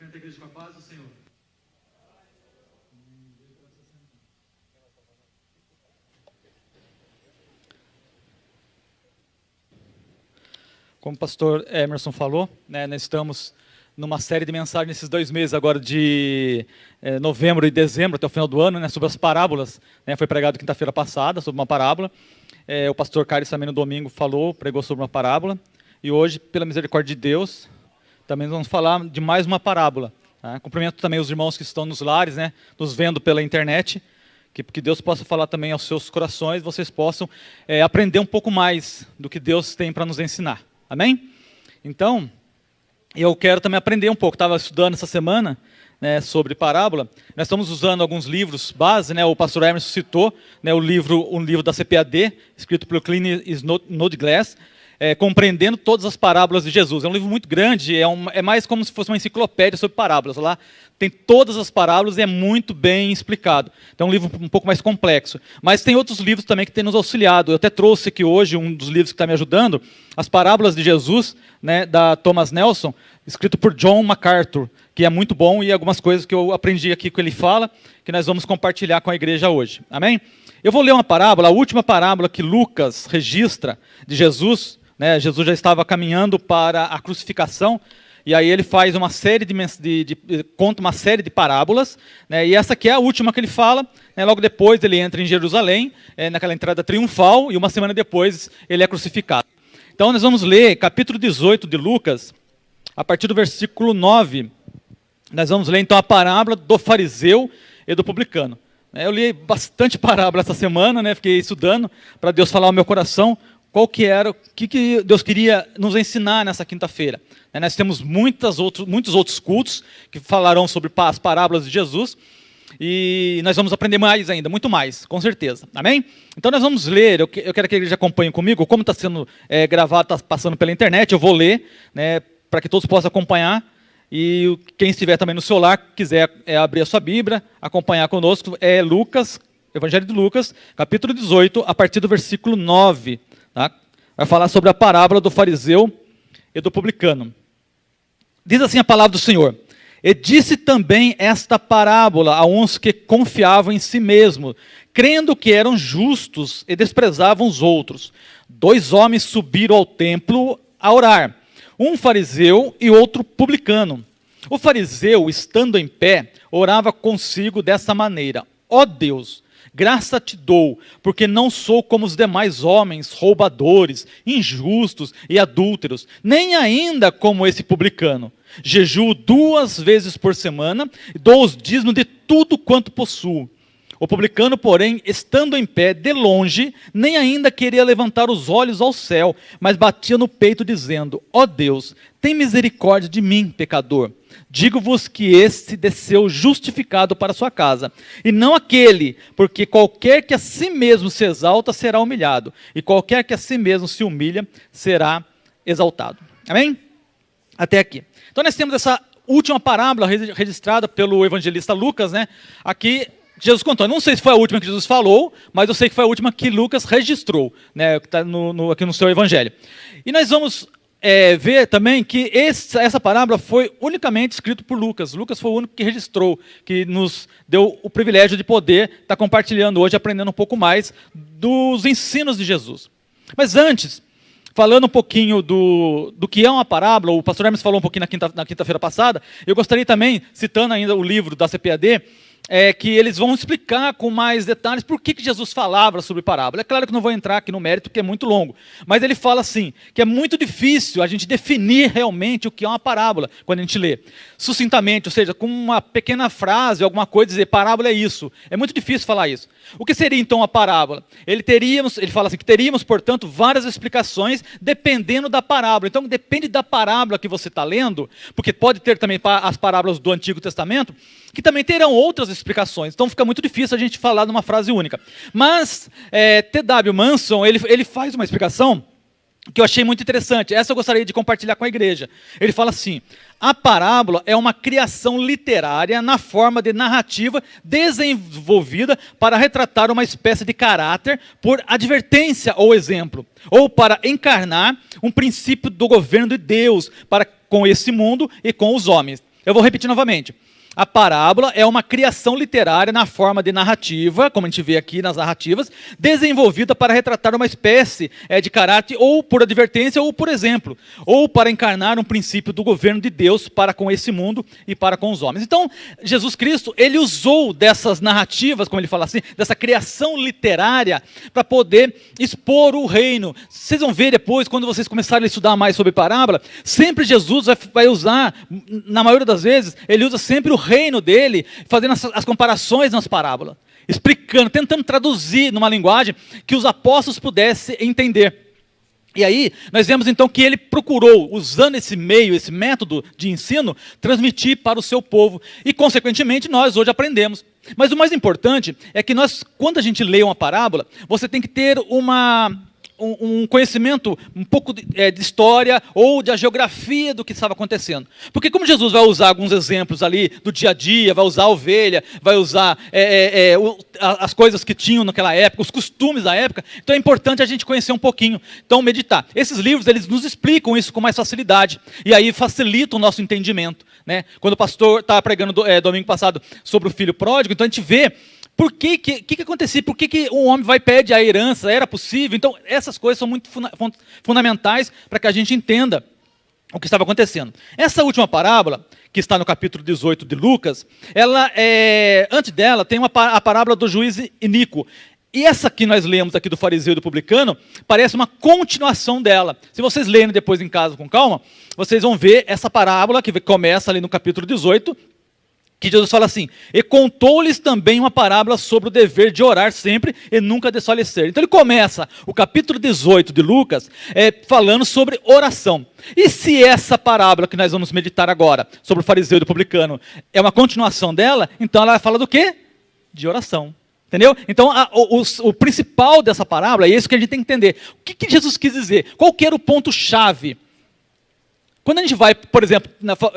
Cumprimento a igreja com a paz do Senhor. Como o pastor Emerson falou, né, nós estamos numa série de mensagens nesses 2 meses agora de novembro e dezembro, até o final do ano, né, sobre as parábolas. Né, foi pregado quinta-feira passada sobre uma parábola. O pastor Caio também no domingo pregou sobre uma parábola. E hoje, pela misericórdia de Deus, também vamos falar de mais uma parábola. Tá? Cumprimento também os irmãos que estão nos lares, né, nos vendo pela internet, que Deus possa falar também aos seus corações, vocês possam aprender um pouco mais do que Deus tem para nos ensinar. Amém? Então, eu quero também aprender um pouco. Estava estudando essa semana, né, sobre parábola. Nós estamos usando alguns livros base, né, o pastor Emerson citou, né, um livro da CPAD, escrito pelo Clean Snodgrass, compreendendo todas as parábolas de Jesus. É um livro muito grande, é mais como se fosse uma enciclopédia sobre parábolas. Lá tem todas as parábolas e é muito bem explicado. Então é um livro um pouco mais complexo. Mas tem outros livros também que têm nos auxiliado. Eu até trouxe aqui hoje um dos livros que está me ajudando, As Parábolas de Jesus, né, da Thomas Nelson, escrito por John MacArthur, que é muito bom e algumas coisas que eu aprendi aqui que ele fala, que nós vamos compartilhar com a igreja hoje. Amém? Eu vou ler uma parábola, a última parábola que Lucas registra de Jesus. Né, Jesus já estava caminhando para a crucificação, e aí ele faz uma série conta uma série de parábolas, né, e essa aqui é a última que ele fala. Né, logo depois ele entra em Jerusalém, naquela entrada triunfal, e uma semana depois ele é crucificado. Então nós vamos ler capítulo 18 de Lucas, a partir do versículo 9. Nós vamos ler então a parábola do fariseu e do publicano. Eu li bastante parábola essa semana, né, fiquei estudando para Deus falar ao meu coração qual que era, o que Deus queria nos ensinar nessa quinta-feira. Nós temos muitos outros cultos que falarão sobre as parábolas de Jesus, e nós vamos aprender mais ainda, muito mais, com certeza. Amém? Então nós vamos ler, eu quero que a igreja acompanhe comigo, como está sendo gravado, está passando pela internet, eu vou ler, né, para que todos possam acompanhar, e quem estiver também no celular, quiser abrir a sua Bíblia, acompanhar conosco, é Lucas, Evangelho de Lucas, capítulo 18, a partir do versículo 9. Tá? Vai falar sobre a parábola do fariseu e do publicano. Diz assim a palavra do Senhor: E disse também esta parábola a uns que confiavam em si mesmos, crendo que eram justos e desprezavam os outros. 2 homens subiram ao templo a orar, um fariseu e outro publicano. O fariseu, estando em pé, orava consigo dessa maneira: Ó Deus, graça te dou, porque não sou como os demais homens, roubadores, injustos e adúlteros, nem ainda como esse publicano. Jejuo 2 vezes por semana e dou os dízimos de tudo quanto possuo. O publicano, porém, estando em pé, de longe, nem ainda queria levantar os olhos ao céu, mas batia no peito, dizendo: Ó Deus, tem misericórdia de mim, pecador. Digo-vos que este desceu justificado para sua casa, e não aquele, porque qualquer que a si mesmo se exalta será humilhado, e qualquer que a si mesmo se humilha será exaltado. Amém? Até aqui. Então nós temos essa última parábola registrada pelo evangelista Lucas, né? Aqui Jesus contou. Eu não sei se foi a última que Jesus falou, mas eu sei que foi a última que Lucas registrou, né? Que está aqui no seu evangelho. E nós vamos ver também que essa parábola foi unicamente escrita por Lucas. Lucas foi o único que registrou, que nos deu o privilégio de poder estar compartilhando hoje, aprendendo um pouco mais dos ensinos de Jesus. Mas antes, falando um pouquinho do que é uma parábola, o pastor Hermes falou um pouquinho na quinta-feira passada, eu gostaria também, citando ainda o livro da CPAD, que eles vão explicar com mais detalhes por que Jesus falava sobre parábola. É claro que não vou entrar aqui no mérito, porque é muito longo, mas ele fala assim, que é muito difícil a gente definir realmente o que é uma parábola, quando a gente lê sucintamente, ou seja, com uma pequena frase, alguma coisa, dizer parábola é isso. É muito difícil falar isso. O que seria então a parábola? Ele fala assim, que teríamos, portanto, várias explicações dependendo da parábola. Então, depende da parábola que você está lendo, porque pode ter também as parábolas do Antigo Testamento, que também terão outras explicações. Então, fica muito difícil a gente falar numa frase única. Mas, T.W. Manson, ele faz uma explicação que eu achei muito interessante. Essa eu gostaria de compartilhar com a igreja. Ele fala assim: a parábola é uma criação literária na forma de narrativa desenvolvida para retratar uma espécie de caráter por advertência ou exemplo, ou para encarnar um princípio do governo de Deus para com esse mundo e com os homens. Eu vou repetir novamente. A parábola é uma criação literária na forma de narrativa, como a gente vê aqui nas narrativas, desenvolvida para retratar uma espécie de caráter ou por advertência ou por exemplo, ou para encarnar um princípio do governo de Deus para com esse mundo e para com os homens. Então, Jesus Cristo, ele usou dessas narrativas, como ele fala assim, dessa criação literária, para poder expor o reino. Vocês vão ver depois, quando vocês começarem a estudar mais sobre parábola, sempre Jesus vai usar, na maioria das vezes, ele usa sempre o reino dele, fazendo as comparações nas parábolas, explicando, tentando traduzir numa linguagem que os apóstolos pudessem entender. E aí, nós vemos então que ele procurou, usando esse meio, esse método de ensino, transmitir para o seu povo. E, consequentemente, nós hoje aprendemos. Mas o mais importante é que nós, quando a gente lê uma parábola, você tem que ter um conhecimento um pouco de história ou da geografia do que estava acontecendo. Porque como Jesus vai usar alguns exemplos ali do dia a dia, vai usar a ovelha, vai usar as coisas que tinham naquela época, os costumes da época, então é importante a gente conhecer um pouquinho. Então, meditar. Esses livros, eles nos explicam isso com mais facilidade, e aí facilita o nosso entendimento, né? Quando o pastor estava pregando domingo passado sobre o filho pródigo, então a gente vê por que acontecia? Por que um homem vai e pede a herança? Era possível? Então, essas coisas são muito fundamentais para que a gente entenda o que estava acontecendo. Essa última parábola, que está no capítulo 18 de Lucas, antes dela tem a parábola do juiz iníquo. E essa que nós lemos aqui do fariseu e do publicano, parece uma continuação dela. Se vocês lerem depois em casa com calma, vocês vão ver essa parábola que começa ali no capítulo 18, que Jesus fala assim: e contou-lhes também uma parábola sobre o dever de orar sempre e nunca desfalecer. Então ele começa o capítulo 18 de Lucas falando sobre oração. E se essa parábola que nós vamos meditar agora, sobre o fariseu e do publicano, é uma continuação dela, então ela fala do quê? De oração. Entendeu? Então o principal dessa parábola é isso que a gente tem que entender. O que Jesus quis dizer? Qual que era o ponto-chave? Quando a gente vai, por exemplo,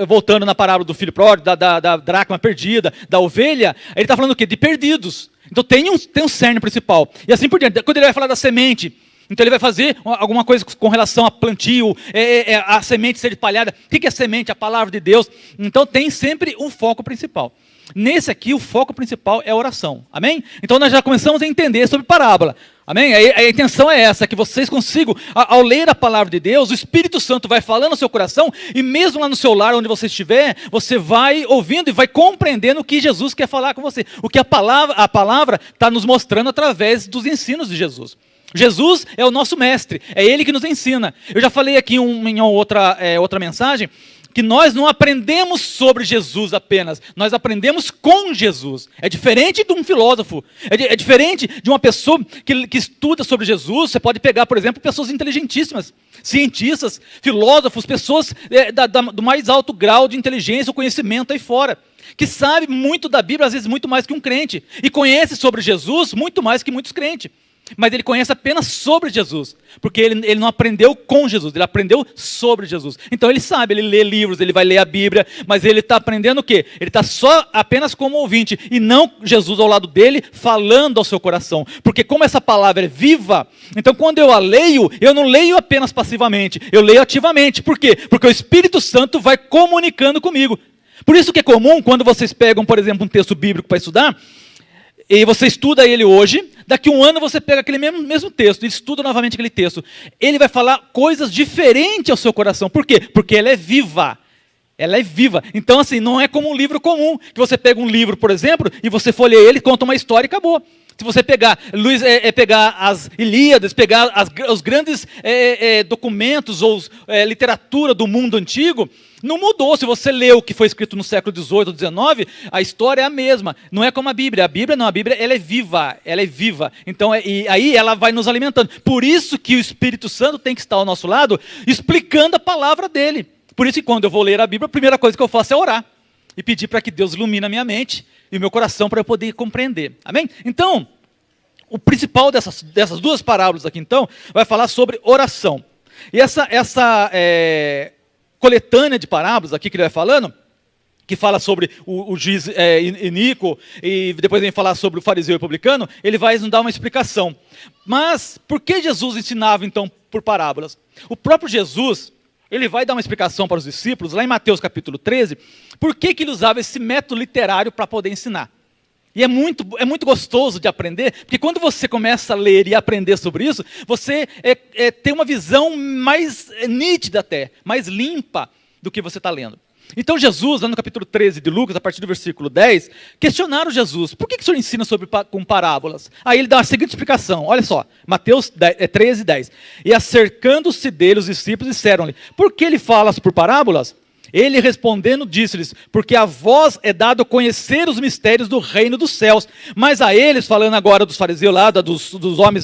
voltando na parábola do filho pródigo, da dracma perdida, da ovelha, ele está falando o quê? De perdidos. Então tem um cerne principal. E assim por diante. Quando ele vai falar da semente, então ele vai fazer alguma coisa com relação a plantio, a semente ser espalhada. O que é semente? A palavra de Deus. Então tem sempre um foco principal. Nesse aqui, o foco principal é a oração. Amém? Então nós já começamos a entender sobre parábola. Amém? A intenção é essa, que vocês consigam, ao ler a palavra de Deus, o Espírito Santo vai falando no seu coração, e mesmo lá no seu lar, onde você estiver, você vai ouvindo e vai compreendendo o que Jesus quer falar com você. O que a palavra está nos mostrando através dos ensinos de Jesus. Jesus é o nosso mestre, é Ele que nos ensina. Eu já falei aqui em outra mensagem, que nós não aprendemos sobre Jesus apenas, nós aprendemos com Jesus. É diferente de um filósofo, é diferente de uma pessoa que estuda sobre Jesus. Você pode pegar, por exemplo, pessoas inteligentíssimas, cientistas, filósofos, pessoas do mais alto grau de inteligência ou conhecimento aí fora, que sabe muito da Bíblia, às vezes muito mais que um crente, e conhece sobre Jesus muito mais que muitos crentes. Mas ele conhece apenas sobre Jesus, porque ele não aprendeu com Jesus, ele aprendeu sobre Jesus. Então ele sabe, ele lê livros, ele vai ler a Bíblia, mas ele está aprendendo o quê? Ele está só apenas como ouvinte, e não Jesus ao lado dele, falando ao seu coração. Porque como essa palavra é viva, então quando eu a leio, eu não leio apenas passivamente, eu leio ativamente. Por quê? Porque o Espírito Santo vai comunicando comigo. Por isso que é comum, quando vocês pegam, por exemplo, um texto bíblico para estudar, e você estuda ele hoje, daqui a um ano você pega aquele mesmo texto e estuda novamente aquele texto. Ele vai falar coisas diferentes ao seu coração. Por quê? Porque ela é viva. Ela é viva. Então, assim, não é como um livro comum, que você pega um livro, por exemplo, e você folheia ele, conta uma história e acabou. Se você pegar, pegar as Ilíadas, pegar os grandes documentos ou literatura do mundo antigo, não mudou. Se você lê o que foi escrito no século XVIII ou XIX, a história é a mesma. Não é como a Bíblia. A Bíblia ela é viva. Ela é viva. Então, e aí ela vai nos alimentando. Por isso que o Espírito Santo tem que estar ao nosso lado, explicando a palavra dele. Por isso que quando eu vou ler a Bíblia, a primeira coisa que eu faço é orar. E pedir para que Deus ilumine a minha mente e o meu coração para eu poder compreender. Amém? Então, o principal dessas duas parábolas aqui, então, vai falar sobre oração. E essa coletânea de parábolas aqui que ele vai falando, que fala sobre o juiz iníquo, e depois vem falar sobre o fariseu e publicano, ele vai nos dar uma explicação. Mas, por que Jesus ensinava, então, por parábolas? O próprio Jesus, ele vai dar uma explicação para os discípulos, lá em Mateus capítulo 13, por que ele usava esse método literário para poder ensinar. E é muito gostoso de aprender, porque quando você começa a ler e aprender sobre isso, você tem uma visão mais nítida até, mais limpa do que você está lendo. Então Jesus, lá no capítulo 13 de Lucas, a partir do versículo 10, questionaram Jesus, por que o senhor ensina com parábolas? Aí ele dá a seguinte explicação, olha só, Mateus 13, 10. E acercando-se dele, os discípulos disseram-lhe, por que ele fala por parábolas? Ele respondendo disse-lhes, porque a vós é dado conhecer os mistérios do reino dos céus, mas a eles, falando agora dos fariseus lá, dos homens,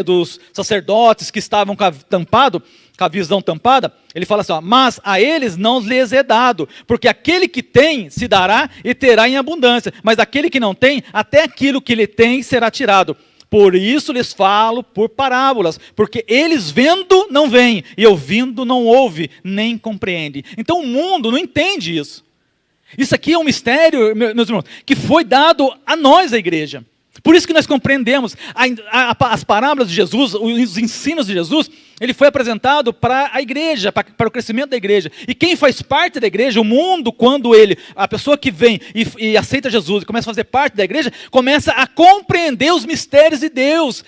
dos sacerdotes que estavam com a visão tampada, ele fala assim, ó, mas a eles não lhes é dado, porque aquele que tem se dará e terá em abundância, mas aquele que não tem, até aquilo que ele tem será tirado. Por isso lhes falo por parábolas, porque eles vendo não veem, e ouvindo não ouvem, nem compreendem. Então o mundo não entende isso. Isso aqui é um mistério, meus irmãos, que foi dado a nós, a igreja. Por isso que nós compreendemos as parábolas de Jesus, os ensinos de Jesus, ele foi apresentado para a igreja, para o crescimento da igreja. E quem faz parte da igreja, o mundo, quando a pessoa que vem e aceita Jesus e começa a fazer parte da igreja, começa a compreender os mistérios de Deus.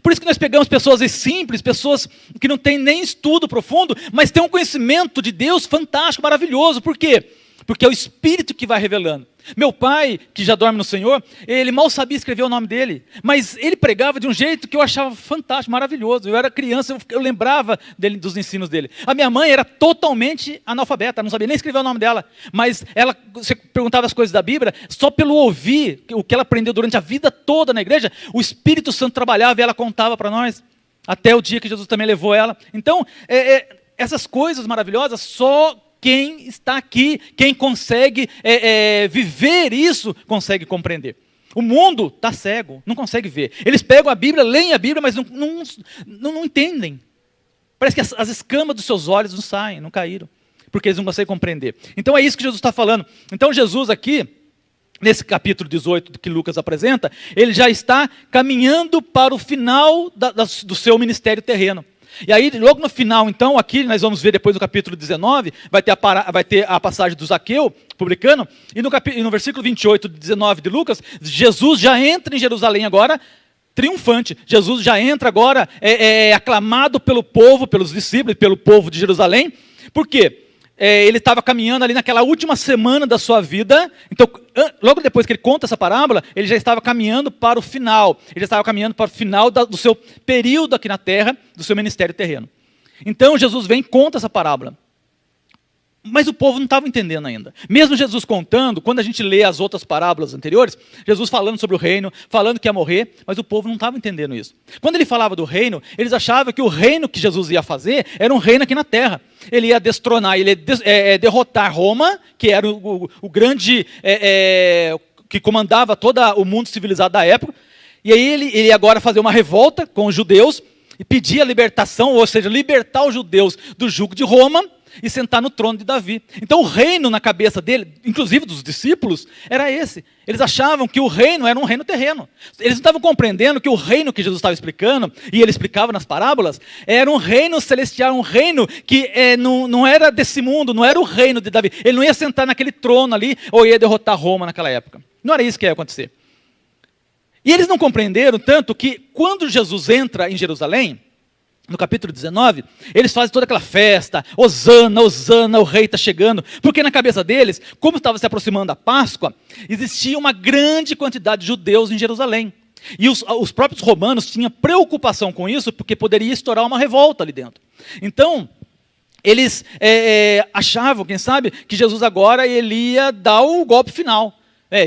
Por isso que nós pegamos pessoas simples, pessoas que não têm nem estudo profundo, mas têm um conhecimento de Deus fantástico, maravilhoso. Por quê? Porque é o Espírito que vai revelando. Meu pai, que já dorme no Senhor, ele mal sabia escrever o nome dele, mas ele pregava de um jeito que eu achava fantástico, maravilhoso. Eu era criança, eu lembrava dos ensinos dele. A minha mãe era totalmente analfabeta, não sabia nem escrever o nome dela, mas você perguntava as coisas da Bíblia, só pelo ouvir o que ela aprendeu durante a vida toda na igreja, o Espírito Santo trabalhava e ela contava para nós, até o dia que Jesus também levou ela. Então, essas coisas maravilhosas, só quem está aqui, quem consegue viver isso, consegue compreender. O mundo está cego, não consegue ver. Eles pegam a Bíblia, leem a Bíblia, mas não entendem. Parece que as escamas dos seus olhos não saem, não caíram, porque eles não conseguem compreender. Então é isso que Jesus está falando. Então Jesus aqui, nesse capítulo 18 que Lucas apresenta, ele já está caminhando para o final do seu ministério terreno. E aí, logo no final, então, aqui nós vamos ver depois no capítulo 19, vai ter a passagem do Zaqueu, publicano, e no versículo 28 e 19 de Lucas, Jesus já entra em Jerusalém agora, triunfante. Jesus já entra agora, aclamado pelo povo, pelos discípulos, pelo povo de Jerusalém. Por quê? Ele estava caminhando ali naquela última semana da sua vida, então, logo depois que ele conta essa parábola, ele já estava caminhando para o final, ele já estava caminhando para o final do seu período aqui na terra, do seu ministério terreno. Então, Jesus vem e conta essa parábola. Mas o povo não estava entendendo ainda. Mesmo Jesus contando, quando a gente lê as outras parábolas anteriores, Jesus falando sobre o reino, falando que ia morrer, mas o povo não estava entendendo isso. Quando ele falava do reino, eles achavam que o reino que Jesus ia fazer era um reino aqui na terra. Ele ia destronar, ele ia derrotar Roma, que era o grande, que comandava todo o mundo civilizado da época, e aí ele ia agora fazer uma revolta com os judeus, e pedir a libertação, ou seja, libertar os judeus do jugo de Roma, e sentar no trono de Davi. Então o reino na cabeça dele, inclusive dos discípulos, era esse. Eles achavam que o reino era um reino terreno. Eles não estavam compreendendo que o reino que Jesus estava explicando, e ele explicava nas parábolas, era um reino celestial, um reino que não era desse mundo, não era o reino de Davi. Ele não ia sentar naquele trono ali, ou ia derrotar Roma naquela época. Não era isso que ia acontecer. E eles não compreenderam tanto que quando Jesus entra em Jerusalém, no capítulo 19, eles fazem toda aquela festa, Hosana, Hosana, o rei está chegando, porque na cabeça deles, como estava se aproximando a Páscoa, existia uma grande quantidade de judeus em Jerusalém. E os próprios romanos tinham preocupação com isso, porque poderia estourar uma revolta ali dentro. Então, eles achavam, quem sabe, que Jesus agora ele ia dar o golpe final.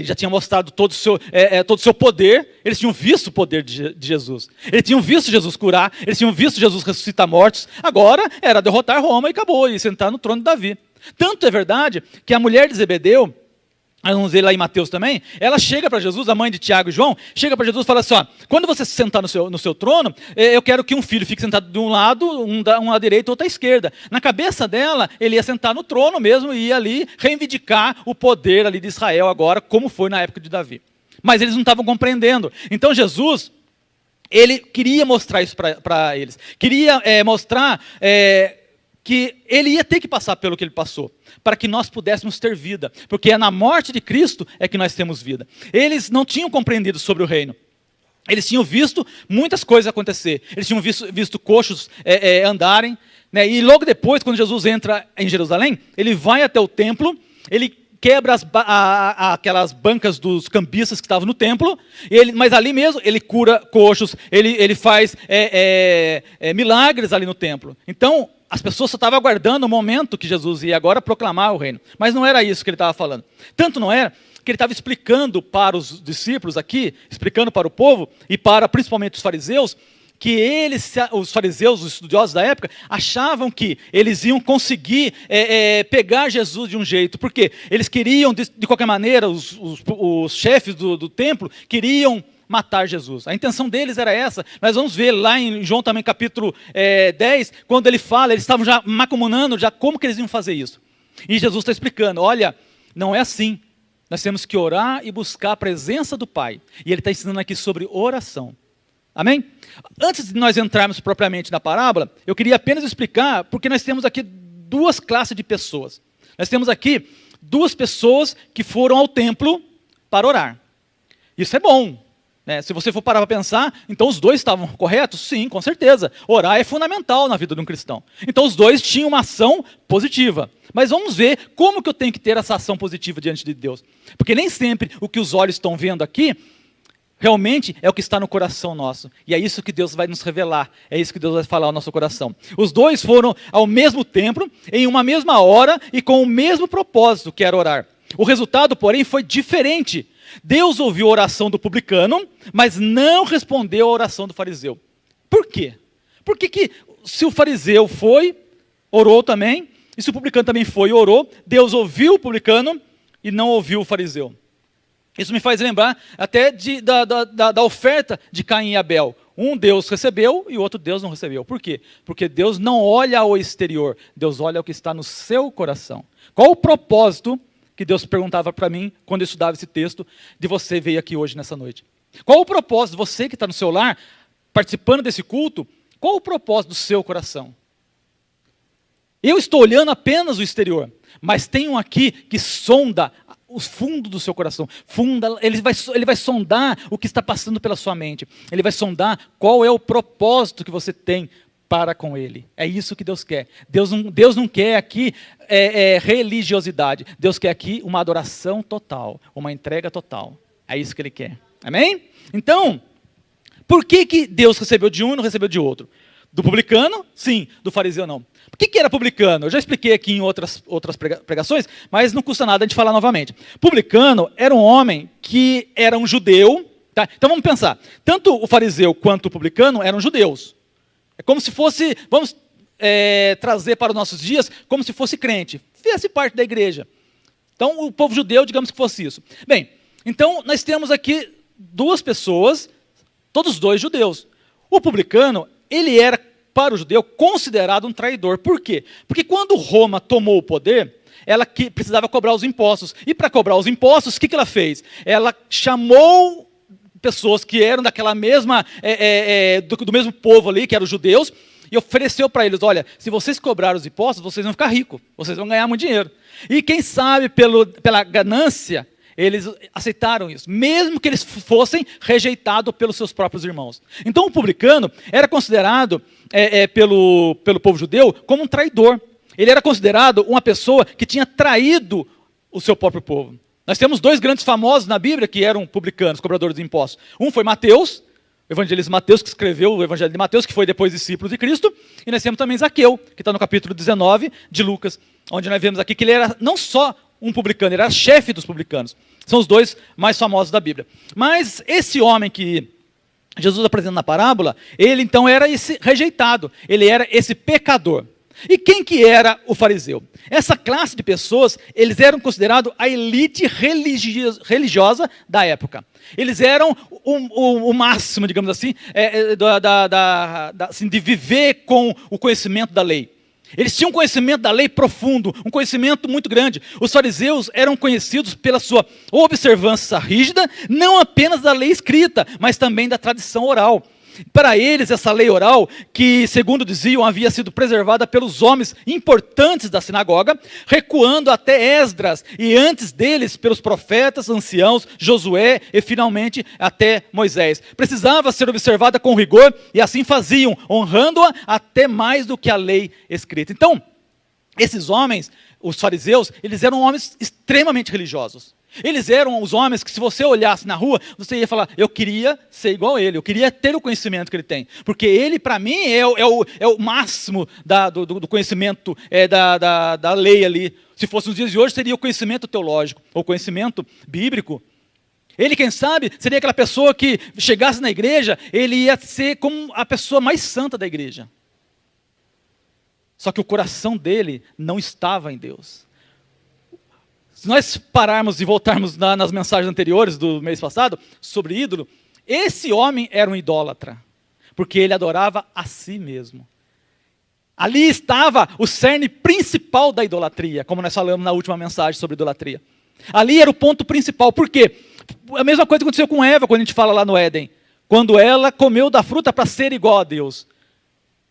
Já tinha mostrado todo o seu poder, eles tinham visto o poder de Jesus. Eles tinham visto Jesus curar, eles tinham visto Jesus ressuscitar mortos. Agora era derrotar Roma e acabou, e sentar no trono de Davi. Tanto é verdade que a mulher de Zebedeu, vamos ver lá em Mateus também, ela chega para Jesus, a mãe de Tiago e João, chega para Jesus e fala assim, ó, quando você se sentar no seu trono, eu quero que um filho fique sentado de um lado, um à direita e outro à esquerda. Na cabeça dela, ele ia sentar no trono mesmo e ia ali reivindicar o poder ali de Israel agora, como foi na época de Davi. Mas eles não estavam compreendendo. Então Jesus, ele queria mostrar isso para eles. Queria mostrar que ele ia ter que passar pelo que ele passou, para que nós pudéssemos ter vida, porque é na morte de Cristo é que nós temos vida. Eles não tinham compreendido sobre o reino. Eles tinham visto muitas coisas acontecer. Eles tinham visto coxos andarem, né? E logo depois, quando Jesus entra em Jerusalém, ele vai até o templo, ele quebra aquelas bancas dos cambistas que estavam no templo, mas ali mesmo ele cura coxos, ele faz milagres ali no templo. Então, as pessoas só estavam aguardando o momento que Jesus ia agora proclamar o reino. Mas não era isso que ele estava falando. Tanto não era que ele estava explicando para os discípulos aqui, explicando para o povo e para principalmente os fariseus, que os fariseus, os estudiosos da época, achavam que eles iam conseguir pegar Jesus de um jeito, porque eles queriam, de qualquer maneira, os chefes do templo queriam matar Jesus. A intenção deles era essa. Nós vamos ver lá em João também, capítulo 10, quando ele fala, eles estavam já macumunando, já como que eles iam fazer isso. E Jesus está explicando, olha, não é assim. Nós temos que orar e buscar a presença do Pai. E ele está ensinando aqui sobre oração. Amém? Antes de nós entrarmos propriamente na parábola, eu queria apenas explicar, porque nós temos aqui duas classes de pessoas. Nós temos aqui duas pessoas que foram ao templo para orar. Isso é bom, né? Se você for parar para pensar, então os dois estavam corretos? Sim, com certeza. Orar é fundamental na vida de um cristão. Então os dois tinham uma ação positiva. Mas vamos ver como que eu tenho que ter essa ação positiva diante de Deus. Porque nem sempre o que os olhos estão vendo aqui realmente é o que está no coração nosso. E é isso que Deus vai nos revelar. É isso que Deus vai falar ao nosso coração. Os dois foram ao mesmo templo, em uma mesma hora e com o mesmo propósito, que era orar. O resultado, porém, foi diferente. Deus ouviu a oração do publicano, mas não respondeu à oração do fariseu. Por quê? Porque que se o fariseu foi, orou também, e se o publicano também foi e orou, Deus ouviu o publicano e não ouviu o fariseu. Isso me faz lembrar até da oferta de Caim e Abel. Um Deus recebeu e o outro Deus não recebeu. Por quê? Porque Deus não olha ao exterior, Deus olha o que está no seu coração. Qual o propósito que Deus perguntava para mim, quando eu estudava esse texto, de você veio aqui hoje, nessa noite? Qual o propósito, você que está no seu lar, participando desse culto, qual o propósito do seu coração? Eu estou olhando apenas o exterior, mas tem um aqui que sonda o fundo do seu coração. Ele vai sondar o que está passando pela sua mente. Ele vai sondar qual é o propósito que você tem para com Ele. É isso que Deus quer. Deus não quer aqui religiosidade. Deus quer aqui uma adoração total, uma entrega total. É isso que Ele quer. Amém? Então, por que Deus recebeu de um e não recebeu de outro? Do publicano, sim. Do fariseu, não. Por que era publicano? Eu já expliquei aqui em outras pregações, mas não custa nada a gente falar novamente. Publicano era um homem que era um judeu. Tá? Então vamos pensar. Tanto o fariseu quanto o publicano eram judeus. É como se fosse, vamos trazer para os nossos dias, como se fosse crente. Fizesse parte da igreja. Então o povo judeu, digamos que fosse isso. Bem, então nós temos aqui duas pessoas, todos dois judeus. O publicano, ele era, para o judeu, considerado um traidor. Por quê? Porque quando Roma tomou o poder, ela que precisava cobrar os impostos. E para cobrar os impostos, o que ela fez? Ela chamou pessoas que eram daquela mesma, do mesmo povo ali, que eram os judeus, e ofereceu para eles, olha, se vocês cobrarem os impostos, vocês vão ficar ricos, vocês vão ganhar muito dinheiro. E quem sabe, pela ganância, eles aceitaram isso, mesmo que eles fossem rejeitados pelos seus próprios irmãos. Então o publicano era considerado pelo povo judeu como um traidor. Ele era considerado uma pessoa que tinha traído o seu próprio povo. Nós temos dois grandes famosos na Bíblia que eram publicanos, cobradores de impostos. Um foi Mateus, o evangelista Mateus, que escreveu o evangelho de Mateus, que foi depois discípulo de Cristo. E nós temos também Zaqueu, que está no capítulo 19 de Lucas, onde nós vemos aqui que ele era não só um publicano, ele era chefe dos publicanos. São os dois mais famosos da Bíblia. Mas esse homem que Jesus apresenta na parábola, ele então era esse rejeitado, ele era esse pecador. E quem que era o fariseu? Essa classe de pessoas, eles eram considerados a elite religiosa da época. Eles eram o máximo, digamos assim, assim, de viver com o conhecimento da lei. Eles tinham um conhecimento da lei profundo, um conhecimento muito grande. Os fariseus eram conhecidos pela sua observância rígida, não apenas da lei escrita, mas também da tradição oral. Para eles, essa lei oral, que segundo diziam, havia sido preservada pelos homens importantes da sinagoga, recuando até Esdras, e antes deles pelos profetas, anciãos, Josué e finalmente até Moisés. Precisava ser observada com rigor, e assim faziam, honrando-a até mais do que a lei escrita. Então, esses homens, os fariseus, eles eram homens extremamente religiosos. Eles eram os homens que, se você olhasse na rua, você ia falar, eu queria ser igual a ele, eu queria ter o conhecimento que ele tem. Porque ele, para mim, é o máximo do conhecimento da lei ali. Se fosse nos dias de hoje, seria o conhecimento teológico, ou conhecimento bíblico. Ele, quem sabe, seria aquela pessoa que chegasse na igreja, ele ia ser como a pessoa mais santa da igreja. Só que o coração dele não estava em Deus. Se nós pararmos e voltarmos nas mensagens anteriores do mês passado, sobre ídolo, esse homem era um idólatra, porque ele adorava a si mesmo. Ali estava o cerne principal da idolatria, como nós falamos na última mensagem sobre idolatria. Ali era o ponto principal. Por quê? A mesma coisa que aconteceu com Eva, quando a gente fala lá no Éden. Quando ela comeu da fruta para ser igual a Deus.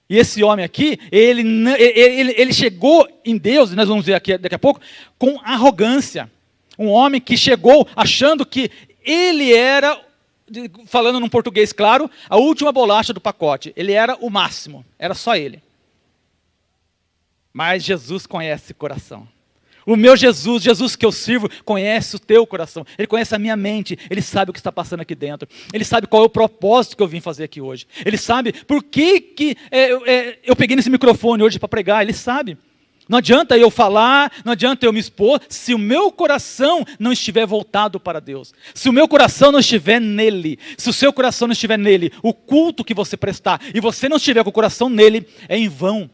E esse homem aqui, ele chegou em Deus, e nós vamos ver aqui daqui a pouco, com arrogância. Um homem que chegou achando que ele era, falando num português claro, a última bolacha do pacote. Ele era o máximo, era só ele. Mas Jesus conhece o coração. O meu Jesus, Jesus que eu sirvo, conhece o teu coração. Ele conhece a minha mente. Ele sabe o que está passando aqui dentro. Ele sabe qual é o propósito que eu vim fazer aqui hoje. Ele sabe por que eu peguei nesse microfone hoje para pregar. Ele sabe. Não adianta eu falar, não adianta eu me expor, se o meu coração não estiver voltado para Deus. Se o meu coração não estiver nele. Se o seu coração não estiver nele, o culto que você prestar, e você não estiver com o coração nele, é em vão.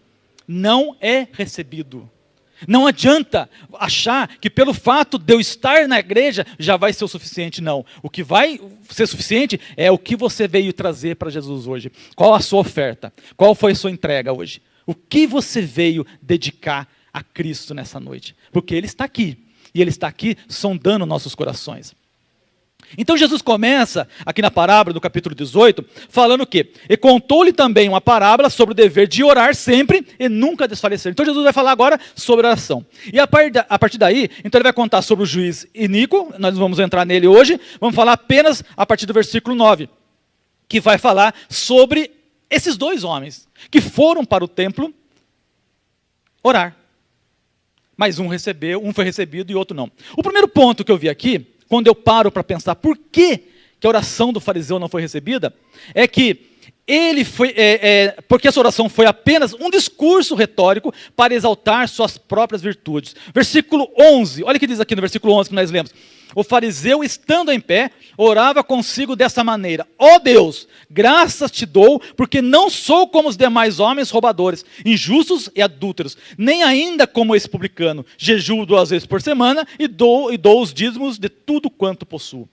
Não é recebido. Não adianta achar que pelo fato de eu estar na igreja já vai ser o suficiente, não. O que vai ser suficiente é o que você veio trazer para Jesus hoje. Qual a sua oferta? Qual foi a sua entrega hoje? O que você veio dedicar a Cristo nessa noite? Porque Ele está aqui, e Ele está aqui sondando nossos corações. Então Jesus começa, aqui na parábola do capítulo 18, falando o quê? E contou-lhe também uma parábola sobre o dever de orar sempre e nunca desfalecer. Então Jesus vai falar agora sobre oração. E a partir daí, então ele vai contar sobre o juiz iníquo, nós vamos entrar nele hoje, vamos falar apenas a partir do versículo 9, que vai falar sobre esses dois homens, que foram para o templo orar. Mas um foi recebido e outro não. O primeiro ponto que eu vi aqui, quando eu paro para pensar por que a oração do fariseu não foi recebida, é que ele foi, porque essa oração foi apenas um discurso retórico para exaltar suas próprias virtudes. Versículo 11, olha o que diz aqui no versículo 11 que nós lemos. O fariseu, estando em pé, orava consigo dessa maneira: ó Deus, graças te dou, porque não sou como os demais homens roubadores, injustos e adúlteros, nem ainda como esse publicano. Jejuo 2 vezes por semana e dou os dízimos de tudo quanto possuo.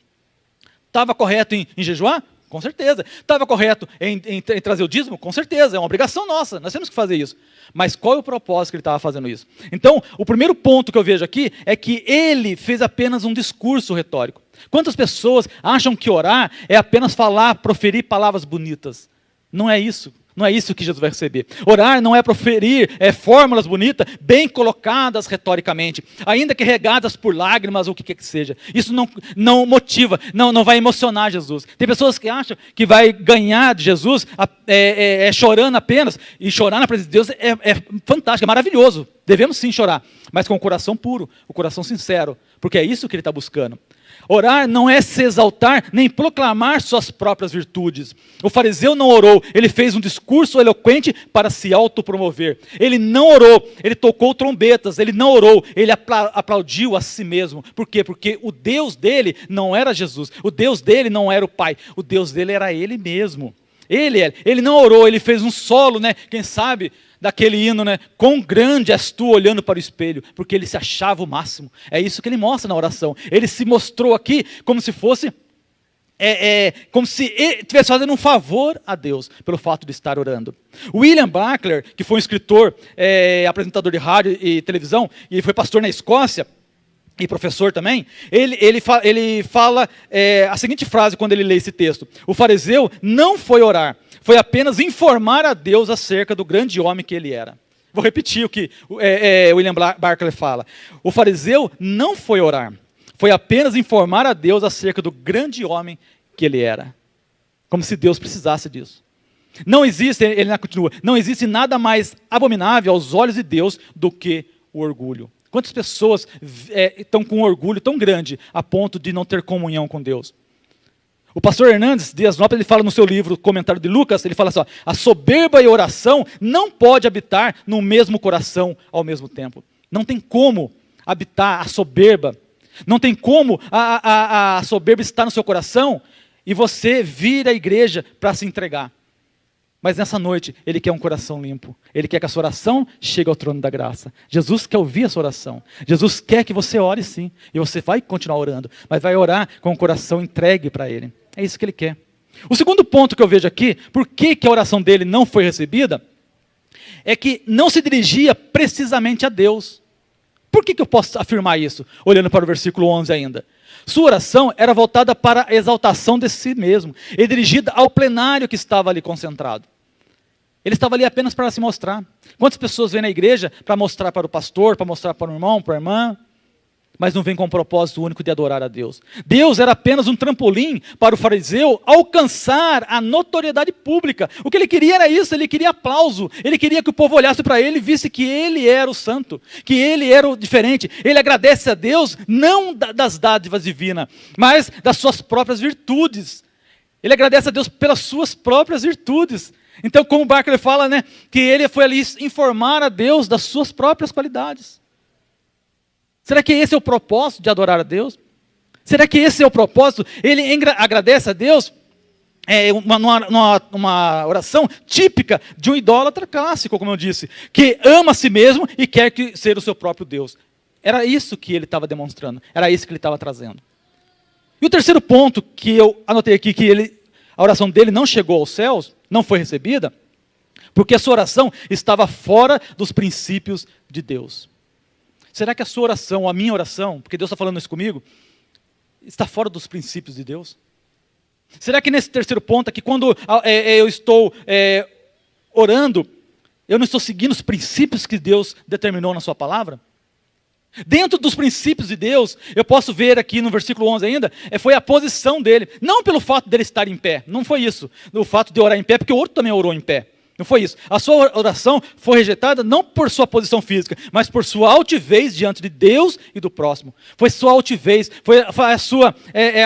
Estava correto em jejuar? Com certeza. Estava correto em trazer o dízimo? Com certeza, é uma obrigação nossa, nós temos que fazer isso. Mas qual é o propósito que ele estava fazendo isso? Então, o primeiro ponto que eu vejo aqui é que ele fez apenas um discurso retórico. Quantas pessoas acham que orar é apenas falar, proferir palavras bonitas? Não é isso. Não é isso que Jesus vai receber. Orar não é proferir fórmulas bonitas, bem colocadas retoricamente, ainda que regadas por lágrimas ou o que quer que seja. Isso não motiva, não vai emocionar Jesus. Tem pessoas que acham que vai ganhar de Jesus chorando apenas, e chorar na presença de Deus é fantástico, é maravilhoso. Devemos sim chorar, mas com o coração puro, o coração sincero, porque é isso que ele está buscando. Orar não é se exaltar, nem proclamar suas próprias virtudes. O fariseu não orou, ele fez um discurso eloquente para se autopromover. Ele não orou, ele tocou trombetas, ele não orou, ele aplaudiu a si mesmo. Por quê? Porque o Deus dele não era Jesus, o Deus dele não era o Pai, o Deus dele era ele mesmo. Ele não orou, ele fez um solo, quem sabe, daquele hino, quão grande és tu, olhando para o espelho, porque ele se achava o máximo. É isso que ele mostra na oração. Ele se mostrou aqui como se fosse, como se ele estivesse fazendo um favor a Deus, pelo fato de estar orando. William Buckler, que foi um escritor, apresentador de rádio e televisão, e foi pastor na Escócia, e professor também, ele fala a seguinte frase quando ele lê esse texto: o fariseu não foi orar, foi apenas informar a Deus acerca do grande homem que ele era. Vou repetir o que William Barclay fala. O fariseu não foi orar, foi apenas informar a Deus acerca do grande homem que ele era. Como se Deus precisasse disso. Não existe, ele continua, não existe nada mais abominável aos olhos de Deus do que o orgulho. Quantas pessoas estão com um orgulho tão grande a ponto de não ter comunhão com Deus? O pastor Hernandes Dias Lopes, ele fala no seu livro, Comentário de Lucas, ele fala assim, ó, a soberba e a oração não pode habitar no mesmo coração ao mesmo tempo. Não tem como habitar a soberba, não tem como a soberba estar no seu coração e você vir à igreja para se entregar. Mas nessa noite, Ele quer um coração limpo. Ele quer que a sua oração chegue ao trono da graça. Jesus quer ouvir a sua oração. Jesus quer que você ore sim. E você vai continuar orando. Mas vai orar com o coração entregue para Ele. É isso que Ele quer. O segundo ponto que eu vejo aqui, por que a oração dele não foi recebida, é que não se dirigia precisamente a Deus. Por que eu posso afirmar isso? Olhando para o versículo 11 ainda. Sua oração era voltada para a exaltação de si mesmo. E dirigida ao plenário que estava ali concentrado. Ele estava ali apenas para se mostrar. Quantas pessoas vêm na igreja para mostrar para o pastor, para mostrar para o irmão, para a irmã, mas não vem com o propósito único de adorar a Deus. Deus era apenas um trampolim para o fariseu alcançar a notoriedade pública. O que ele queria era isso, ele queria aplauso. Ele queria que o povo olhasse para ele e visse que ele era o santo, que ele era o diferente. Ele agradece a Deus não das dádivas divinas, mas das suas próprias virtudes. Ele agradece a Deus pelas suas próprias virtudes. Então, como o Barclay fala, né, que ele foi ali informar a Deus das suas próprias qualidades. Será que esse é o propósito de adorar a Deus? Será que esse é o propósito? Ele agradece a Deus uma oração típica de um idólatra clássico, como eu disse, que ama a si mesmo e quer ser o seu próprio Deus. Era isso que ele estava demonstrando, era isso que ele estava trazendo. E o terceiro ponto que eu anotei aqui, que a oração dele não chegou aos céus, não foi recebida, porque a sua oração estava fora dos princípios de Deus. Será que a sua oração, a minha oração, porque Deus está falando isso comigo, está fora dos princípios de Deus? Será que nesse terceiro ponto aqui, quando eu estou orando, eu não estou seguindo os princípios que Deus determinou na sua palavra? Dentro dos princípios de Deus, eu posso ver aqui no versículo 11 ainda, foi a posição dele, não pelo fato dele estar em pé, não foi isso, o fato de orar em pé, porque o outro também orou em pé. Não foi isso. A sua oração foi rejeitada não por sua posição física, mas por sua altivez diante de Deus e do próximo. Foi sua altivez, foi a sua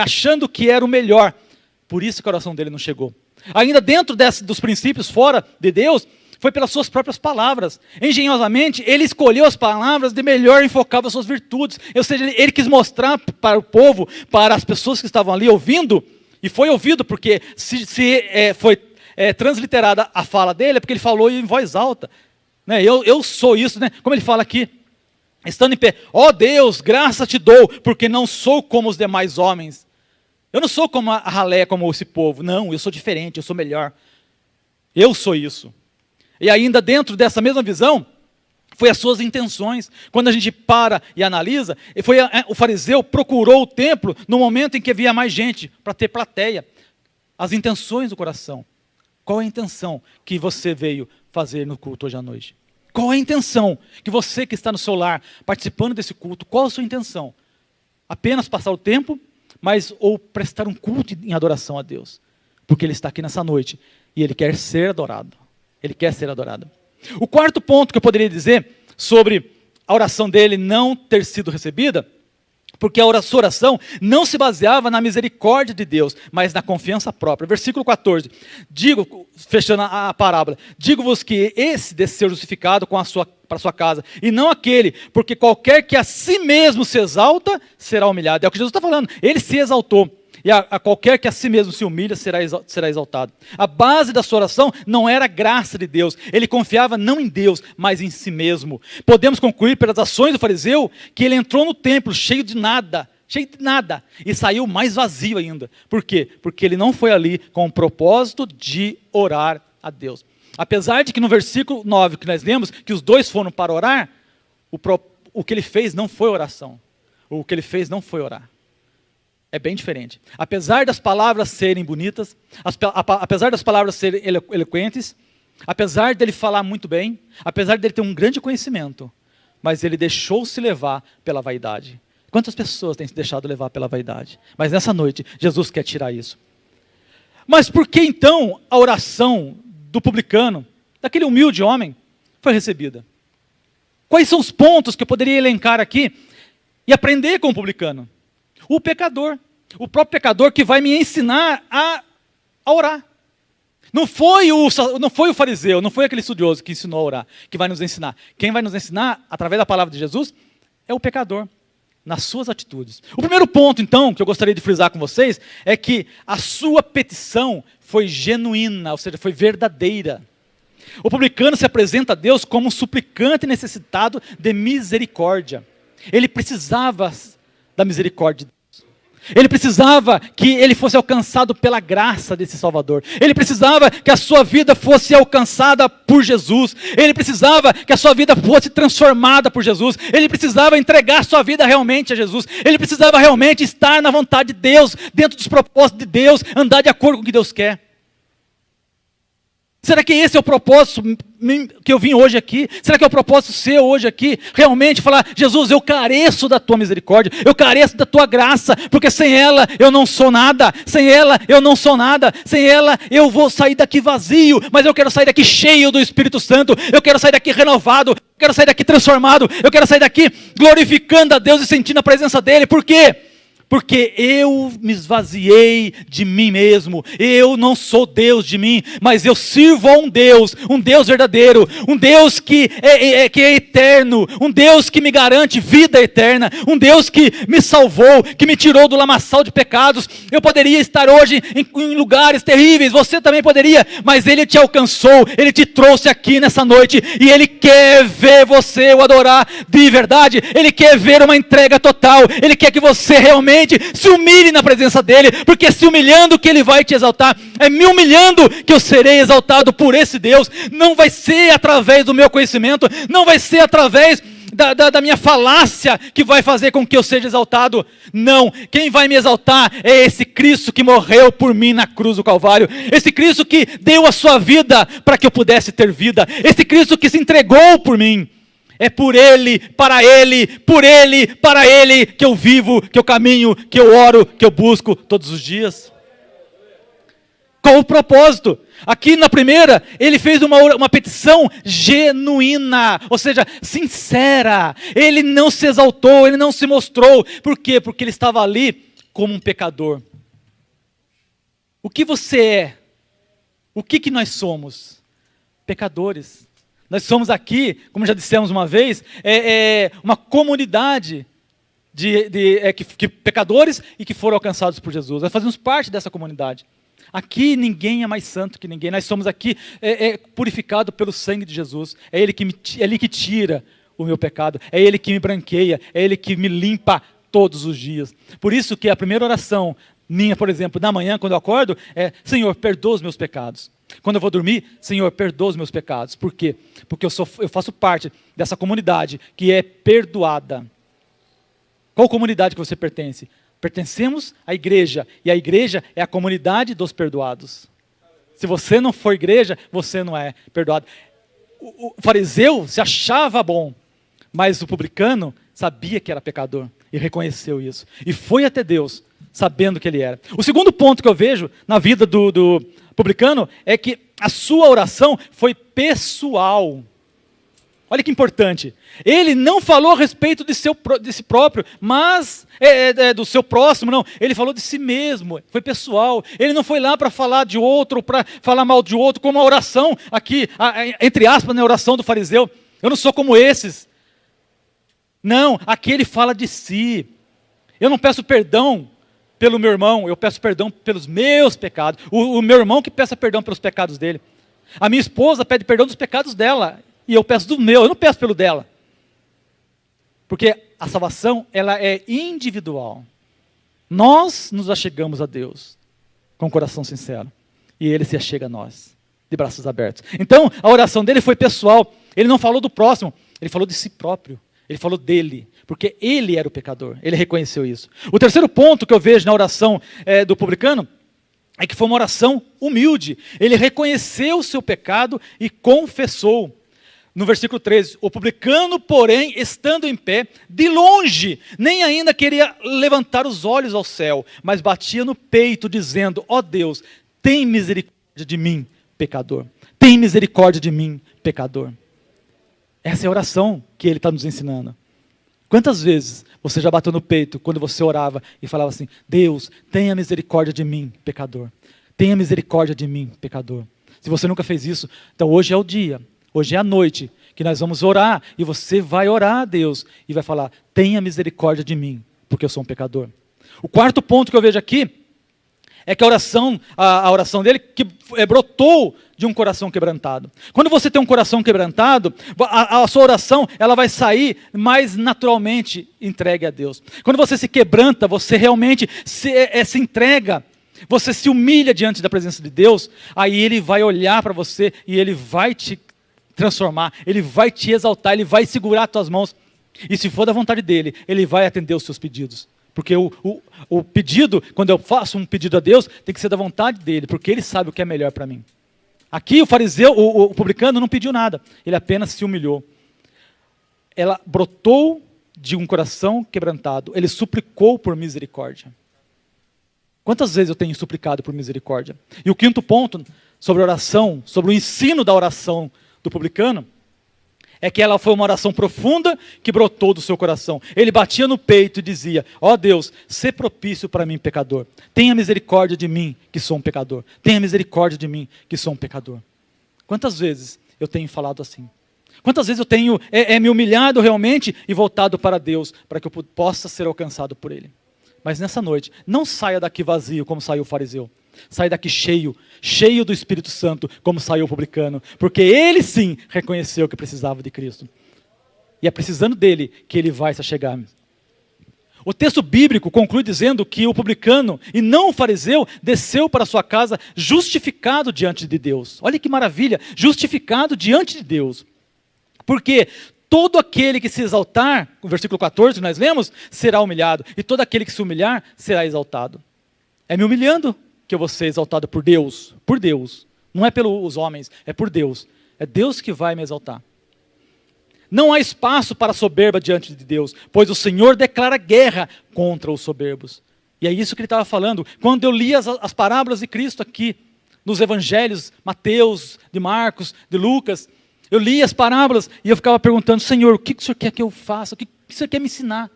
achando que era o melhor. Por isso que a oração dele não chegou. Ainda dentro dos princípios fora de Deus, foi pelas suas próprias palavras. Engenhosamente, ele escolheu as palavras de melhor enfocar as suas virtudes. Ou seja, ele quis mostrar para o povo, para as pessoas que estavam ali ouvindo, e foi ouvido porque foi transliterada a fala dele, é porque ele falou em voz alta. Né? Eu sou isso, né? Como ele fala aqui, estando em pé, ó Deus, graça te dou, porque não sou como os demais homens. Eu não sou como a ralé, como esse povo. Não, eu sou diferente, eu sou melhor. Eu sou isso. E ainda dentro dessa mesma visão, foi as suas intenções. Quando a gente para e analisa, o fariseu procurou o templo no momento em que havia mais gente, para ter plateia. As intenções do coração. Qual é a intenção que você veio fazer no culto hoje à noite? Qual é a intenção que você que está no seu lar, participando desse culto, qual a sua intenção? Apenas passar o tempo, ou prestar um culto em adoração a Deus? Porque Ele está aqui nessa noite e Ele quer ser adorado. Ele quer ser adorado. O quarto ponto que eu poderia dizer sobre a oração dele não ter sido recebida, porque a sua oração não se baseava na misericórdia de Deus, mas na confiança própria. Versículo 14. Fechando a parábola, digo-vos que esse desceu justificado para a sua casa, e não aquele, porque qualquer que a si mesmo se exalta, será humilhado. É o que Jesus está falando, ele se exaltou. E a qualquer que a si mesmo se humilha, será exaltado. A base da sua oração não era a graça de Deus. Ele confiava não em Deus, mas em si mesmo. Podemos concluir pelas ações do fariseu que ele entrou no templo cheio de nada, e saiu mais vazio ainda. Por quê? Porque ele não foi ali com o propósito de orar a Deus. Apesar de que no versículo 9 que nós lemos, que os dois foram para orar, o que ele fez não foi oração. O que ele fez não foi orar. É bem diferente. Apesar das palavras serem bonitas, apesar das palavras serem eloquentes, apesar dele falar muito bem, apesar dele ter um grande conhecimento, mas ele deixou-se levar pela vaidade. Quantas pessoas têm se deixado levar pela vaidade? Mas nessa noite, Jesus quer tirar isso. Mas por que então a oração do publicano, daquele humilde homem, foi recebida? Quais são os pontos que eu poderia elencar aqui e aprender com o publicano? O pecador, o próprio pecador que vai me ensinar a orar. Não foi o fariseu, não foi aquele estudioso que ensinou a orar, que vai nos ensinar. Quem vai nos ensinar, através da palavra de Jesus, é o pecador, nas suas atitudes. O primeiro ponto, então, que eu gostaria de frisar com vocês, é que a sua petição foi genuína, ou seja, foi verdadeira. O publicano se apresenta a Deus como um suplicante necessitado de misericórdia. Ele precisava da misericórdia de Deus. Ele precisava que ele fosse alcançado pela graça desse Salvador. Ele precisava que a sua vida fosse alcançada por Jesus. Ele precisava que a sua vida fosse transformada por Jesus. Ele precisava entregar sua vida realmente a Jesus. Ele precisava realmente estar na vontade de Deus, dentro dos propósitos de Deus, andar de acordo com o que Deus quer. Será que esse é o propósito que eu vim hoje aqui? Será que é o propósito seu hoje aqui? Realmente falar, Jesus, eu careço da tua misericórdia, eu careço da tua graça, porque sem ela eu não sou nada, sem ela eu não sou nada, sem ela eu vou sair daqui vazio, mas eu quero sair daqui cheio do Espírito Santo, eu quero sair daqui renovado, eu quero sair daqui transformado, eu quero sair daqui glorificando a Deus e sentindo a presença dEle. Por quê? Porque eu me esvaziei de mim mesmo, eu não sou Deus de mim, mas eu sirvo a um Deus verdadeiro, um Deus que é eterno, um Deus que me garante vida eterna, um Deus que me salvou, que me tirou do lamaçal de pecados. Eu poderia estar hoje em lugares terríveis, você também poderia, mas Ele te alcançou, Ele te trouxe aqui nessa noite, e Ele quer ver você o adorar de verdade, Ele quer ver uma entrega total, Ele quer que você realmente se humilhe na presença dEle, porque se humilhando que Ele vai te exaltar, é me humilhando que eu serei exaltado por esse Deus. Não vai ser através do meu conhecimento, não vai ser através da minha falácia que vai fazer com que eu seja exaltado. Não, quem vai me exaltar é esse Cristo que morreu por mim na cruz do Calvário, esse Cristo que deu a sua vida para que eu pudesse ter vida, esse Cristo que se entregou por mim. É por Ele, para Ele, por Ele, para Ele que eu vivo, que eu caminho, que eu oro, que eu busco todos os dias. Qual o propósito? Aqui na primeira, ele fez uma petição genuína, ou seja, sincera. Ele não se exaltou, ele não se mostrou. Por quê? Porque ele estava ali como um pecador. O que você é? O que nós somos? Pecadores. Nós somos aqui, como já dissemos uma vez, uma comunidade de pecadores e que foram alcançados por Jesus. Nós fazemos parte dessa comunidade. Aqui ninguém é mais santo que ninguém. Nós somos aqui purificados pelo sangue de Jesus. É Ele que tira o meu pecado. É Ele que me branqueia. É Ele que me limpa todos os dias. Por isso que a primeira oração minha, por exemplo, da manhã, quando eu acordo, é: Senhor, perdoa os meus pecados. Quando eu vou dormir, Senhor, perdoa os meus pecados. Por quê? Porque eu faço parte dessa comunidade que é perdoada. Qual comunidade que você pertence? Pertencemos à igreja, e a igreja é a comunidade dos perdoados. Se você não for igreja, você não é perdoado. O fariseu se achava bom, mas o publicano sabia que era pecador e reconheceu isso. E foi até Deus, sabendo que ele era. O segundo ponto que eu vejo na vida do publicano é que a sua oração foi pessoal. Olha que importante. Ele não falou a respeito de si próprio, mas do seu próximo, não. Ele falou de si mesmo, foi pessoal. Ele não foi lá para falar de outro, para falar mal de outro, como a oração aqui, entre aspas, na oração do fariseu. Eu não sou como esses. Não, aqui ele fala de si. Eu não peço perdão pelo meu irmão, eu peço perdão pelos meus pecados. O meu irmão que peça perdão pelos pecados dele. A minha esposa pede perdão dos pecados dela. E eu peço do meu, eu não peço pelo dela. Porque a salvação, ela é individual. Nós nos achegamos a Deus com o coração sincero. E Ele se achega a nós, de braços abertos. Então, a oração dele foi pessoal. Ele não falou do próximo, ele falou de si próprio. Ele falou dele. porque ele era o pecador, ele reconheceu isso. O terceiro ponto que eu vejo na oração do publicano é que foi uma oração humilde. Ele reconheceu o seu pecado e confessou. No versículo 13, o publicano, porém, estando em pé, de longe, nem ainda queria levantar os olhos ao céu, mas batia no peito, dizendo: ó Deus, tem misericórdia de mim, pecador. Tem misericórdia de mim, pecador. Essa é a oração que ele está nos ensinando. Quantas vezes você já bateu no peito quando você orava e falava assim: Deus, tenha misericórdia de mim, pecador. Tenha misericórdia de mim, pecador. Se você nunca fez isso, então hoje é o dia. Hoje é a noite que nós vamos orar e você vai orar a Deus e vai falar: tenha misericórdia de mim, porque eu sou um pecador. O quarto ponto que eu vejo aqui é que a oração dele que brotou de um coração quebrantado. Quando você tem um coração quebrantado, a sua oração ela vai sair mais naturalmente entregue a Deus. Quando você se quebranta, você realmente se entrega. Você se humilha diante da presença de Deus, aí Ele vai olhar para você e Ele vai te transformar, Ele vai te exaltar, Ele vai segurar as tuas mãos, e se for da vontade dEle, Ele vai atender os seus pedidos, porque o pedido, quando eu faço um pedido a Deus, tem que ser da vontade dEle, porque Ele sabe o que é melhor para mim. Aqui o fariseu, o publicano não pediu nada, ele apenas se humilhou. Ela brotou de um coração quebrantado, ele suplicou por misericórdia. Quantas vezes eu tenho suplicado por misericórdia? E o quinto ponto sobre a oração, sobre o ensino da oração do publicano, é que ela foi uma oração profunda que brotou do seu coração. Ele batia no peito e dizia: ó Deus, sê propício para mim, pecador. Tenha misericórdia de mim, que sou um pecador. Tenha misericórdia de mim, que sou um pecador. Quantas vezes eu tenho falado assim? Quantas vezes eu tenho me humilhado realmente e voltado para Deus, para que eu possa ser alcançado por Ele? Mas nessa noite, não saia daqui vazio como saiu o fariseu. Saia daqui cheio do Espírito Santo, como saiu o publicano. Porque ele sim reconheceu que precisava de Cristo. E é precisando dele que ele vai se achegar. O texto bíblico conclui dizendo que o publicano, e não o fariseu, desceu para sua casa justificado diante de Deus. Olha que maravilha, justificado diante de Deus. Porque todo aquele que se exaltar, no versículo 14 que nós lemos, será humilhado. E todo aquele que se humilhar, será exaltado. É me humilhando que eu vou ser exaltado por Deus. Por Deus. Não é pelos homens, é por Deus. É Deus que vai me exaltar. Não há espaço para soberba diante de Deus, pois o Senhor declara guerra contra os soberbos. E é isso que ele estava falando. Quando eu li as parábolas de Cristo aqui, nos evangelhos, Mateus, de Marcos, de Lucas, eu li as parábolas e eu ficava perguntando: Senhor, o que o Senhor quer que eu faça? O que o Senhor quer me ensinar?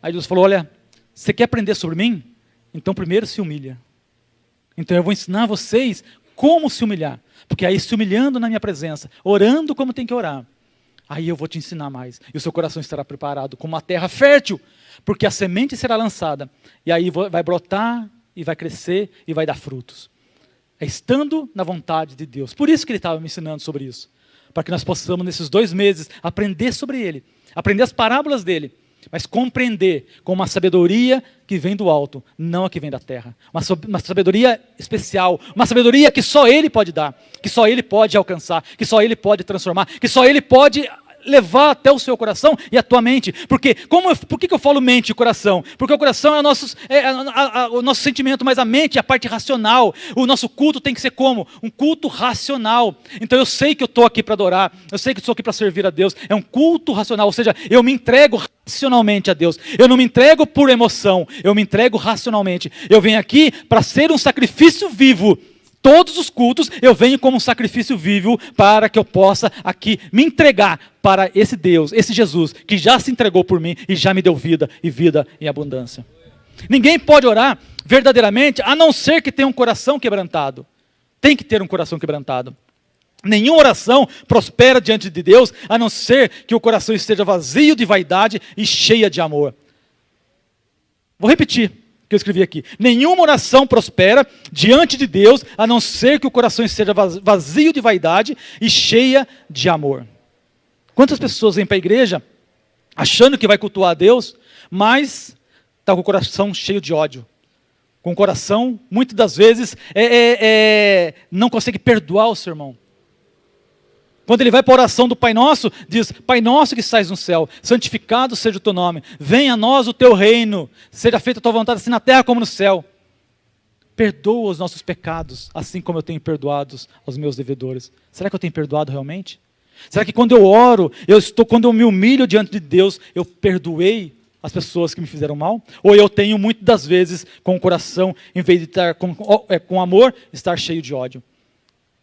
Aí Deus falou: olha, você quer aprender sobre mim? Então primeiro se humilha. Então eu vou ensinar vocês como se humilhar. Porque aí se humilhando na minha presença, orando como tem que orar, aí eu vou te ensinar mais. E o seu coração estará preparado como uma terra fértil, porque a semente será lançada. E aí vai brotar, e vai crescer, e vai dar frutos. É estando na vontade de Deus. Por isso que ele estava me ensinando sobre isso. Para que nós possamos, nesses 2 meses, aprender sobre ele. Aprender as parábolas dele. Mas compreender com uma sabedoria que vem do alto, não a que vem da terra. Uma sabedoria especial. Uma sabedoria que só ele pode dar. Que só ele pode alcançar. Que só ele pode transformar. Que só ele pode levar até o seu coração e a tua mente. Porque, por que eu falo mente e coração? Porque o coração é o nosso sentimento, mas a mente é a parte racional. O nosso culto tem que ser como? Um culto racional. Então eu sei que eu estou aqui para adorar, eu sei que estou aqui para servir a Deus. É um culto racional, ou seja, eu me entrego racionalmente a Deus. Eu não me entrego por emoção, eu me entrego racionalmente. Eu venho aqui para ser um sacrifício vivo. Todos os cultos eu venho como um sacrifício vivo para que eu possa aqui me entregar para esse Deus, esse Jesus, que já se entregou por mim e já me deu vida e vida em abundância. Ninguém pode orar verdadeiramente a não ser que tenha um coração quebrantado. Tem que ter um coração quebrantado. Nenhuma oração prospera diante de Deus a não ser que o coração esteja vazio de vaidade e cheia de amor. Vou repetir que eu escrevi aqui. Nenhuma oração prospera diante de Deus, a não ser que o coração esteja vazio de vaidade e cheia de amor. Quantas pessoas vêm para a igreja achando que vai cultuar a Deus, mas está com o coração cheio de ódio. Com o coração, muitas das vezes, não consegue perdoar o seu irmão. Quando ele vai para a oração do Pai Nosso, diz: Pai Nosso que estás no céu, santificado seja o teu nome, venha a nós o teu reino, seja feita a tua vontade assim na terra como no céu. Perdoa os nossos pecados, assim como eu tenho perdoado aos meus devedores. Será que eu tenho perdoado realmente? Será que quando eu oro, quando eu me humilho diante de Deus, eu perdoei as pessoas que me fizeram mal? Ou eu tenho muitas das vezes com o coração, em vez de estar com amor, estar cheio de ódio?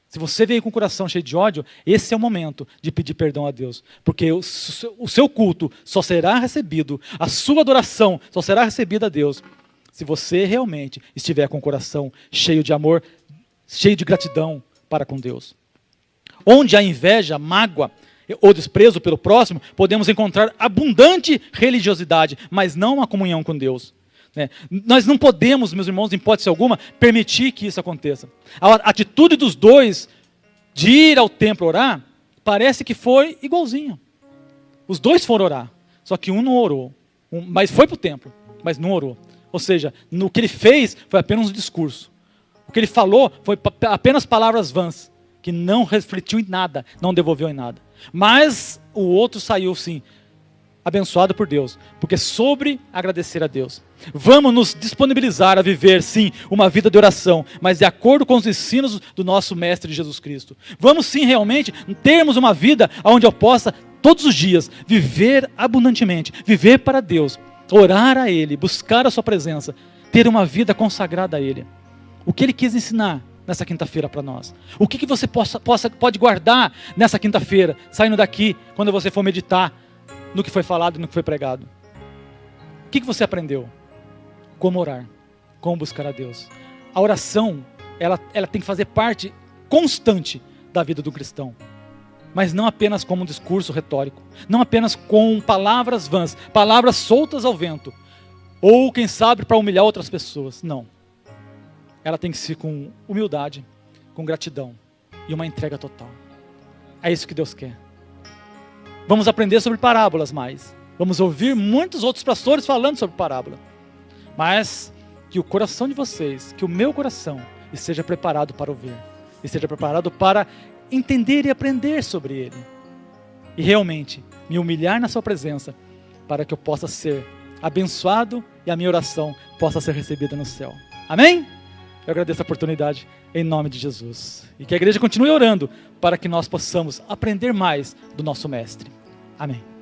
Se você veio com o coração cheio de ódio, esse é o momento de pedir perdão a Deus. Porque o seu culto só será recebido, a sua adoração só será recebida a Deus, se você realmente estiver com o coração cheio de amor, cheio de gratidão para com Deus. Onde há inveja, mágoa ou desprezo pelo próximo, podemos encontrar abundante religiosidade, mas não uma comunhão com Deus. Nós não podemos, meus irmãos, em hipótese alguma, permitir que isso aconteça. A atitude dos dois de ir ao templo orar, parece que foi igualzinha. Os dois foram orar, só que um não orou, mas foi para o templo, mas não orou. Ou seja, o que ele fez foi apenas um discurso. O que ele falou foi apenas palavras vãs, que não refletiu em nada, não devolveu em nada. Mas o outro saiu, sim, abençoado por Deus, porque sobre agradecer a Deus. Vamos nos disponibilizar a viver, sim, uma vida de oração, mas de acordo com os ensinos do nosso Mestre Jesus Cristo. Vamos, sim, realmente termos uma vida onde eu possa, todos os dias, viver abundantemente, viver para Deus, orar a Ele, buscar a sua presença, ter uma vida consagrada a Ele. O que Ele quis ensinar nessa quinta-feira para nós? O que você pode guardar nessa quinta-feira, saindo daqui, quando você for meditar no que foi falado e no que foi pregado? O que você aprendeu? Como orar, como buscar a Deus. A oração, ela tem que fazer parte constante da vida do cristão, mas não apenas como um discurso retórico, não apenas com palavras vãs, palavras soltas ao vento, ou quem sabe para humilhar outras pessoas. Não. Ela tem que ser com humildade, com gratidão e uma entrega total. É isso que Deus quer. Vamos aprender sobre parábolas mais. Vamos ouvir muitos outros pastores falando sobre parábola. Mas que o coração de vocês, que o meu coração, esteja preparado para ouvir. Esteja preparado para entender e aprender sobre ele. E realmente me humilhar na sua presença, para que eu possa ser abençoado e a minha oração possa ser recebida no céu. Amém? Eu agradeço a oportunidade em nome de Jesus. E que a igreja continue orando para que nós possamos aprender mais do nosso Mestre. Amém.